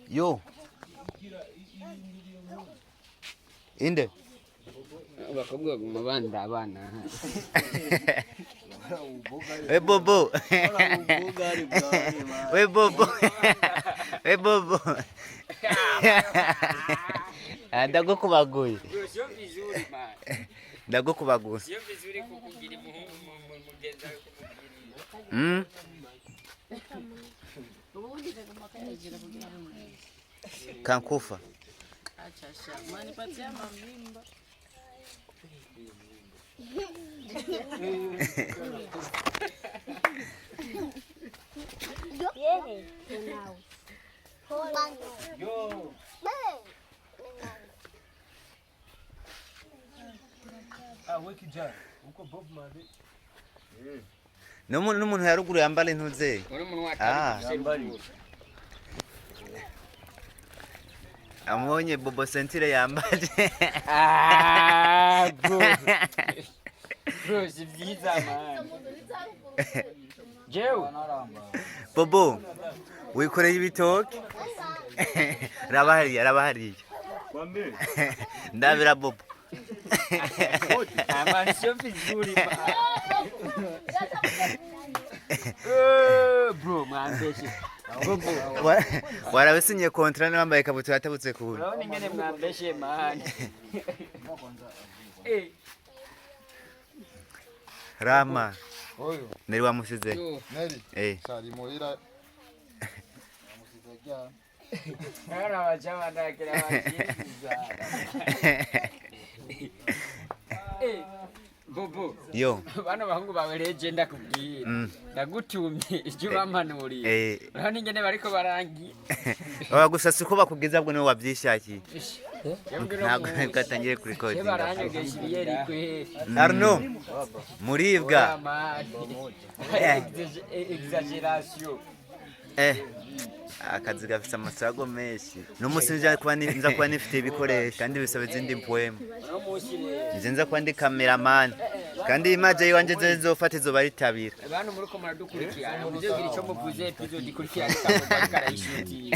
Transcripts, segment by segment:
Yo. Inde. Bakobwa mabanda abana. We bobo. We bobo. We bobo. Ndagokubaguye. Sio vizuri man. Ndagokubaguye. Sio vizuri kukugira mugenza Kankufa. Acha shamba. Manipatia mamimba. Yo. Weki jana. Uko Bob Marley. N'umuntu yaruguru yambale ntuze. Uri umuntu watari. Amonye Bobo Sentire yambaje. Bro. Bro, si vyiza man. Jewe. Bobo. Wikoreye ibitoke. Rabahariye. Kwambie. Ndabira Bobo. Amani sio vizuri man. Bro, mwambeshe. Bobo. Warabisinye kontra n'abambaye kabutura yatabutse kubi. Urabona ingene mwambeshe man. Eh. Rama. Oyo. Neri wamusize. Neri. Sari muhira. Wamusize jana. Kana wachama ndakira wachiza. Bobo. Yo. Bana bahungu bawe legenda kubwira. Ndagutumye icyo bampanuriye. Urabona ingene bariko barangi. Gusa uko bakugiza bwo niwe wabyishakiye. Ntabwo gatangiye kuri code. Baranyogesha ibiyeri kwe. Arno. Muribwa. Exaggeration. Akazi gafite amasago menshi. N'umunsi nza kuba nifite ibikoresho kandi bisaba izindi poem. Nza kuba ndi cameraman. Kandi image yiwanje zizofata izo baritabira. Abantu muri ko muradukurikira. Muzogira icyo muvuze episode ikurikira ariko arayishuti.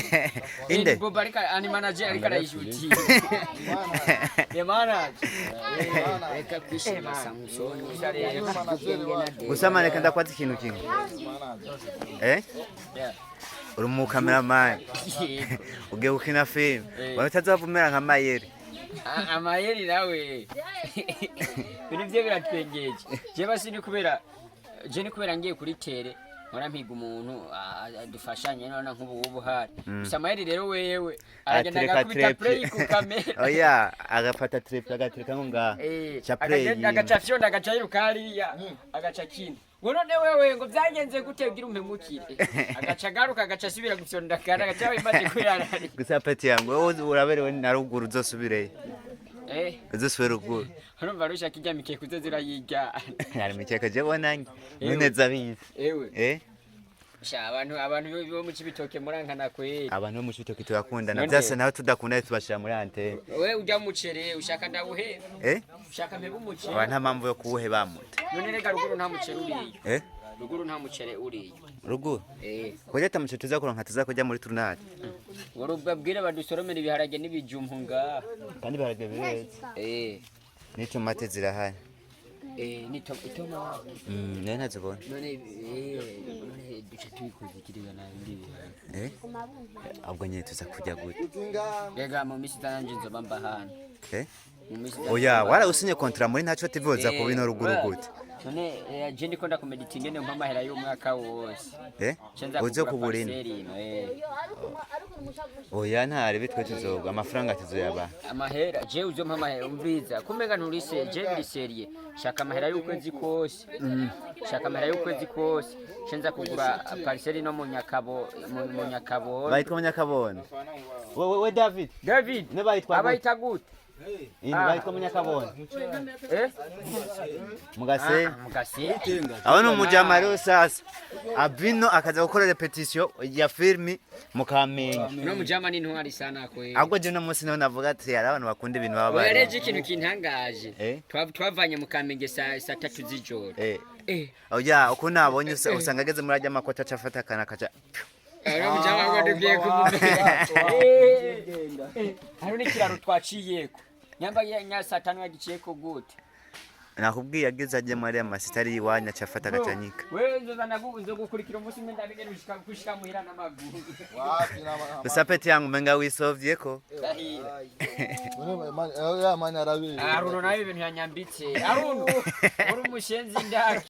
Inde. Bobo barika ani manager ariko arayishuti. Ye manager. Reka kwishima Samsung. Gusama reka ndakwata ikintu kimwe. Yeah. Uri mu cameraman. Ugiye gukina film. Wanatazavumera nka Mayeri. Amayeri nawe. Bino byo biratwengeje. Je basi ni kubera ngiye kuri tere. Nkora mpiga umuntu adufashanye none nk'ubu hari. Gusa Mayeri rero wewe aragenda agakubita play ku kamera. Oya, agafata trip agatereka ngo ngaha. Cha play. Agaca fyonda agaca yiruka hariya. Agaca kindi. Ngo none wewe ngo byagenze gute ugira umpemukire. Agaca garuka agaca subira gufyonda kana agaca bimaze kwirarari. Gusa peti yangu wowe uraberewe na ruguru uzosubire. Uzosubira ruguru. Urumva rusha kijya mike kuzozira yiga. Ari mikeka je bonange. Nuneza bizi. Ewe. Sha abantu bo mu Cibitoke murankana kweli. Abantu bo mu Cibitoke turakundana. Byase naho tudakunda tubashira muri antene. Wewe ujya mucere ushaka ndawuhe? Ushaka mpebe umucere. Aba nta mpamvu yo kuwuheba muta. None rega ruguru nta mucere uriyo. Ruguru nta mucere uriyo. Ruguru? Kujya tamucere tuzakuronka tuzakujya muri turnati. Warubabwira badusoromera ibiharage n'ibijumpu nga. Kandi biharage bireze. N'itomate zirahari. Itoma. None nazibona. None duca tubikuzikiriza na ndi. Ahubwo nyine tuza kujya gute. Rega mu misi tananje nzoba mbahana. Oya, waragusinye kontra muri Ntaco TV uza ku bino ruguru gute. None je ndiko ndakumeditinge ne mpamahera y'umwaka wose. Uze kuburina. Oya ntare bitwe tuzoga amafaranga tuzoyaba. Amahera je uzo mpamahera umviza kumenga nturise je biri serie. Shaka amahera y'ukwezi kose. Shaka amahera y'ukwezi kose. Shenza kugura parcelle no mu Nyakabo mu Nyakabona. Bayitwa mu Nyakabona. We David ne bayitwa abayita gute? Bayitwa mu Nyakabona. Mugase. Mugase. Abano mujama rero sasa. Abino akaza gukora repetition ya filmi mu Kamenge. No mujama ni ntwari sana kwe. Ahubwo je no munsi naho navuga ati ari abantu bakunda ibintu baba bari. Wereje ikintu kintangaje. Twavanye mu Kamenge saa 3 z'ijoro. Oya uko nabonye usanga ageze muri ajya makota acafata kana kaca. Aro mujama ngo tugiye kumubera. Hano ni kiraro twaciyeko. Nyamba ya saa 5 yagiciyeko gute. nakubwiye ageze ajye muri amasitari yiwanya cafata agacanyika Wewe nzo gukurikira umunsi mwe ndabige gushika muhira n'amaguru. Wapi na gusa peti yangu menga wisovyeko ya mani arabi. Aruno nawe ibintu yanyambitse. Aruno uri umushenzi ndaki.